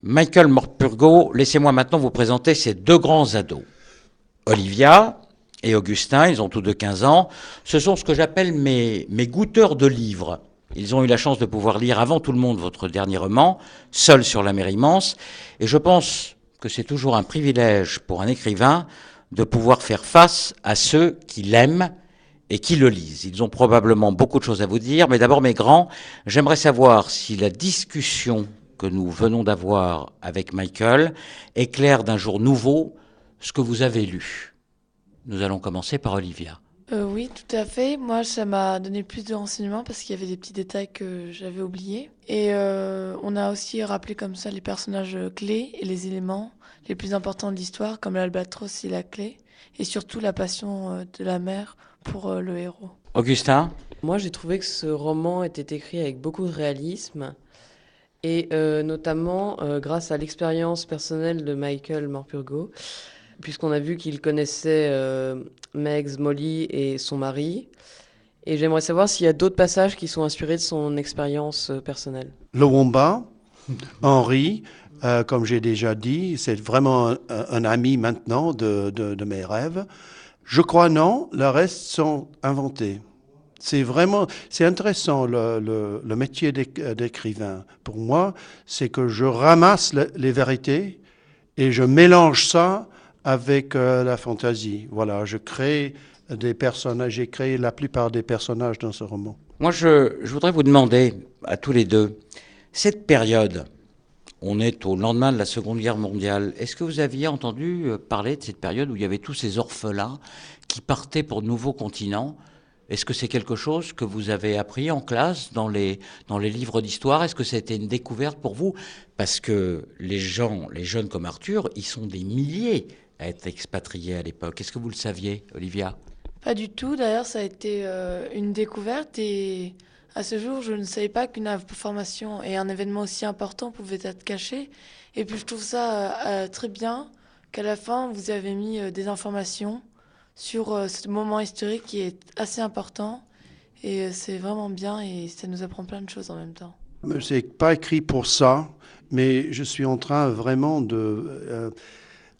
Michael Morpurgo, laissez-moi maintenant vous présenter ces deux grands ados. Olivia et Augustin, ils ont tous deux 15 ans. Ce sont ce que j'appelle mes goûteurs de livres. Ils ont eu la chance de pouvoir lire avant tout le monde votre dernier roman, Seul sur la mer immense. Et je pense que c'est toujours un privilège pour un écrivain de pouvoir faire face à ceux qui l'aiment et qui le lisent. Ils ont probablement beaucoup de choses à vous dire, mais d'abord, mes grands, j'aimerais savoir si la discussion que nous venons d'avoir avec Michael éclaire d'un jour nouveau ce que vous avez lu. Nous allons commencer par Olivia. Oui, tout à fait. Moi, ça m'a donné plus de renseignements parce qu'il y avait des petits détails que j'avais oubliés. Et on a aussi rappelé comme ça les personnages clés et les éléments les plus importants de l'histoire, comme l'albatros et la clé, et surtout la passion de la mère pour le héros. Augustin? Moi, j'ai trouvé que ce roman était écrit avec beaucoup de réalisme et notamment grâce à l'expérience personnelle de Michael Morpurgo, puisqu'on a vu qu'il connaissait Megs, Molly et son mari. Et j'aimerais savoir s'il y a d'autres passages qui sont inspirés de son expérience personnelle. Le Womba, Henri, comme j'ai déjà dit, c'est vraiment un ami maintenant de mes rêves. Je crois non, le reste sont inventés. C'est intéressant le métier d'écrivain. Pour moi, c'est que je ramasse les vérités et je mélange ça avec la fantaisie. Voilà, je crée des personnages, j'ai créé la plupart des personnages dans ce roman. Moi, je voudrais vous demander, à tous les deux, cette période, on est au lendemain de la Seconde Guerre mondiale, est-ce que vous aviez entendu parler de cette période où il y avait tous ces orphelins qui partaient pour de nouveaux continents? Est-ce que c'est quelque chose que vous avez appris en classe, dans les livres d'histoire? Est-ce que c'était une découverte pour vous? Parce que les jeunes comme Arthur, ils sont des milliers à être expatriés à l'époque. Est-ce que vous le saviez, Olivia? Pas du tout. D'ailleurs, ça a été une découverte et à ce jour, je ne savais pas qu'une information et un événement aussi important pouvaient être cachés. Et puis, je trouve ça très bien qu'à la fin, vous avez mis des informations sur ce moment historique qui est assez important. Et c'est vraiment bien et ça nous apprend plein de choses en même temps. C'est pas écrit pour ça, mais je suis en train vraiment de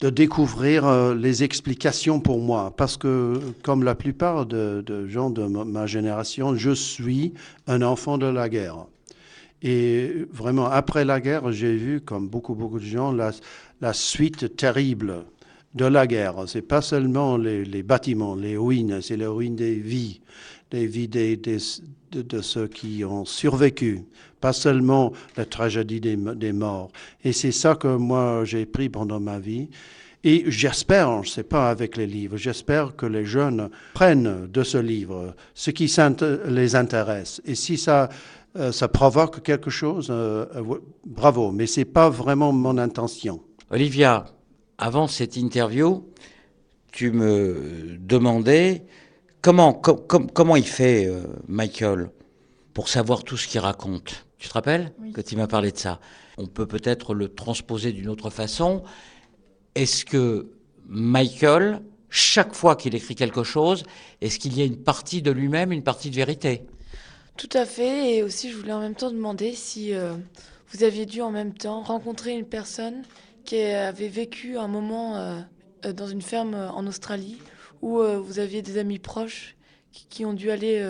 découvrir les explications pour moi. Parce que, comme la plupart de gens de ma génération, je suis un enfant de la guerre. Et vraiment, après la guerre, j'ai vu, comme beaucoup de gens, la suite terrible de la guerre. C'est pas seulement les bâtiments, les ruines, c'est les ruines des vies de ceux qui ont survécu, pas seulement la tragédie des morts. Et c'est ça que moi j'ai pris pendant ma vie. Et j'espère, je ne sais pas avec les livres, j'espère que les jeunes prennent de ce livre ce qui les intéresse. Et si ça provoque quelque chose, bravo. Mais ce n'est pas vraiment mon intention. Olivia, avant cette interview, tu me demandais comment il fait, Michael, pour savoir tout ce qu'il raconte. Tu te rappelles que tu m'as parlé de ça? On peut peut-être le transposer d'une autre façon. Est-ce que Michael, chaque fois qu'il écrit quelque chose, est-ce qu'il y a une partie de lui-même, une partie de vérité? Tout à fait. Et aussi, je voulais en même temps demander si vous aviez dû en même temps rencontrer une personne qui avait vécu un moment dans une ferme en Australie où vous aviez des amis proches qui ont dû aller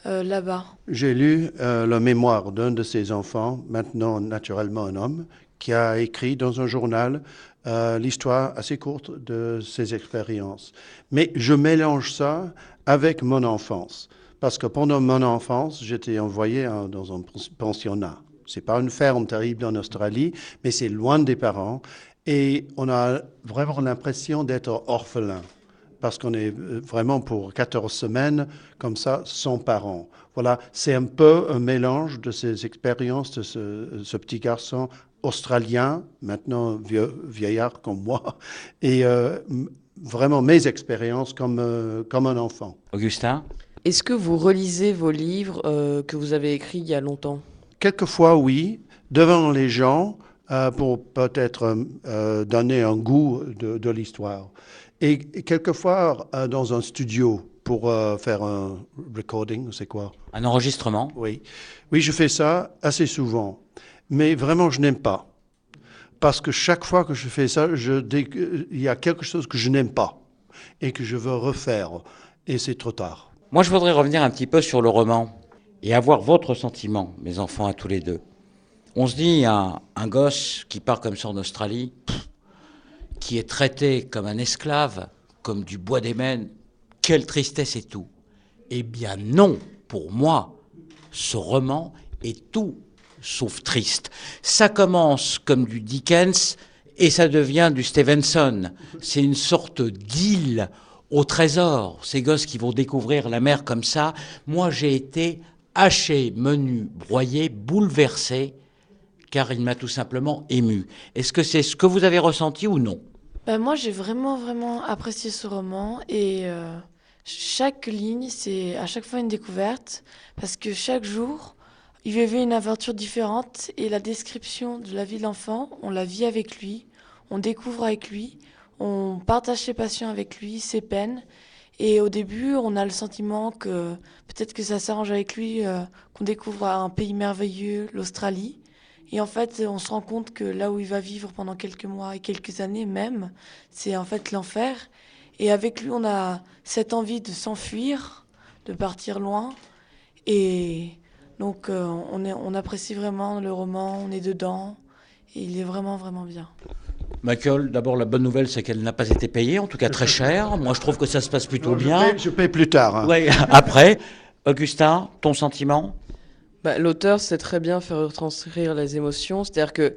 là-bas. J'ai lu le mémoire d'un de ses enfants, maintenant naturellement un homme, qui a écrit dans un journal l'histoire assez courte de ses expériences. Mais je mélange ça avec mon enfance. Parce que pendant mon enfance, j'étais envoyé dans un pensionnat. C'est pas une ferme terrible en Australie, mais c'est loin des parents. Et on a vraiment l'impression d'être orphelin. Parce qu'on est vraiment pour 14 semaines, comme ça, sans parents. Voilà, c'est un peu un mélange de ces expériences de ce petit garçon australien, maintenant vieillard comme moi, et vraiment mes expériences comme un enfant. Augustin? Est-ce que vous relisez vos livres que vous avez écrits il y a longtemps? Quelquefois, oui, devant les gens, pour peut-être donner un goût de l'histoire. Et quelquefois, dans un studio, pour faire un recording, c'est quoi? Un enregistrement? Oui. Oui, je fais ça assez souvent. Mais vraiment, je n'aime pas. parce que chaque fois que je fais ça, il y a quelque chose que je n'aime pas et que je veux refaire. Et c'est trop tard. Moi, je voudrais revenir un petit peu sur le roman et avoir votre sentiment, mes enfants, à tous les deux. On se dit, un gosse qui part comme ça en Australie, qui est traité comme un esclave, comme du bois d'émène, quelle tristesse et tout. Eh bien non, pour moi, ce roman est tout sauf triste. Ça commence comme du Dickens et ça devient du Stevenson. C'est une sorte d'île au trésor. Ces gosses qui vont découvrir la mer comme ça. Moi, j'ai été haché, menu, broyé, bouleversé, car il m'a tout simplement ému. Est-ce que c'est ce que vous avez ressenti ou non ? Ben, moi, j'ai vraiment apprécié ce roman et chaque ligne, c'est à chaque fois une découverte parce que chaque jour, il vivait une aventure différente et la description de la vie de l'enfant, on la vit avec lui, on découvre avec lui, on partage ses passions avec lui, ses peines. Et au début, on a le sentiment que peut-être que ça s'arrange avec lui, qu'on découvre un pays merveilleux, l'Australie. Et en fait, on se rend compte que là où il va vivre pendant quelques mois et quelques années même, c'est en fait l'enfer. Et avec lui, on a cette envie de s'enfuir, de partir loin. Et donc, on apprécie vraiment le roman, on est dedans. Et il est vraiment bien. Michael, d'abord la bonne nouvelle c'est qu'elle n'a pas été payée, en tout cas très cher. Moi je trouve que ça se passe plutôt bien. Je paye plus tard. Hein. Ouais, après, Augustin, ton sentiment ? L'auteur sait très bien faire retranscrire les émotions, c'est-à-dire que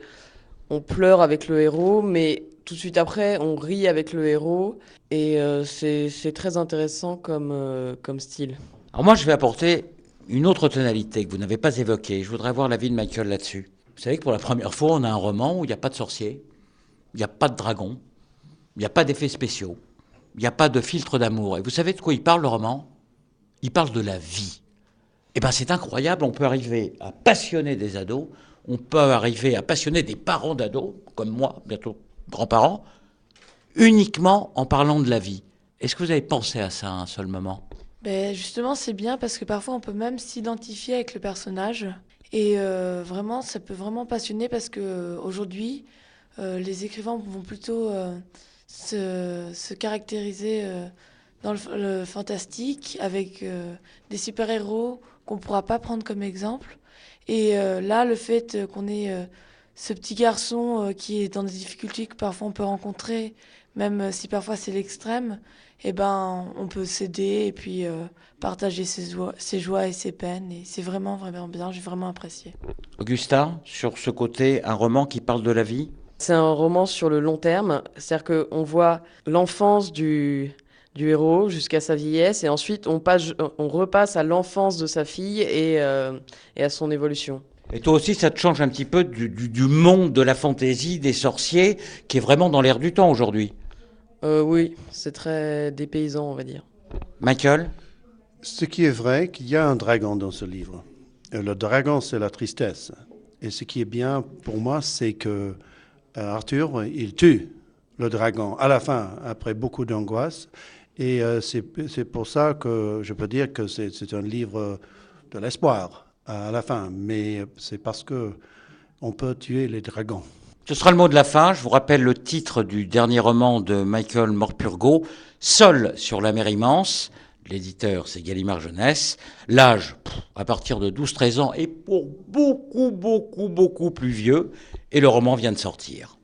on pleure avec le héros, mais tout de suite après, on rit avec le héros, et c'est très intéressant comme style. Alors moi je vais apporter une autre tonalité que vous n'avez pas évoquée. Je voudrais voir l'avis de Michael là-dessus. Vous savez que pour la première fois, on a un roman où il n'y a pas de sorcier, il n'y a pas de dragon, il n'y a pas d'effets spéciaux, il n'y a pas de filtre d'amour. Et vous savez de quoi il parle, le roman ? Il parle de la vie. Eh bien, c'est incroyable, on peut arriver à passionner des ados, on peut arriver à passionner des parents d'ados, comme moi, bientôt grands-parents, uniquement en parlant de la vie. Est-ce que vous avez pensé à ça à un seul moment ? Ben justement, c'est bien parce que parfois, on peut même s'identifier avec le personnage. Et vraiment, ça peut vraiment passionner parce que aujourd'hui, les écrivains vont plutôt se caractériser dans le fantastique avec des super-héros qu'on ne pourra pas prendre comme exemple. Et là, le fait qu'on ait ce petit garçon qui est dans des difficultés que parfois on peut rencontrer, même si parfois c'est l'extrême, eh ben, on peut s'aider et puis partager ses joies et ses peines. Et c'est vraiment bien, j'ai vraiment apprécié. Augustin, sur ce côté, un roman qui parle de la vie ? C'est un roman sur le long terme, c'est-à-dire qu'on voit l'enfance du héros jusqu'à sa vieillesse, et ensuite on repasse à l'enfance de sa fille et à son évolution. Et toi aussi, ça te change un petit peu du monde de la fantaisie, des sorciers, qui est vraiment dans l'air du temps aujourd'hui. Oui, c'est très dépaysant, on va dire. Michael ? Ce qui est vrai, qu'il y a un dragon dans ce livre. Le dragon, c'est la tristesse. Et ce qui est bien pour moi, c'est que Arthur, il tue le dragon à la fin, après beaucoup d'angoisse. Et c'est pour ça que je peux dire que c'est un livre de l'espoir à la fin. Mais c'est parce que on peut tuer les dragons. Ce sera le mot de la fin. Je vous rappelle le titre du dernier roman de Michael Morpurgo, Seul sur la mer immense. L'éditeur, c'est Gallimard Jeunesse. L'âge, à partir de 12-13 ans, et pour beaucoup plus vieux. Et le roman vient de sortir.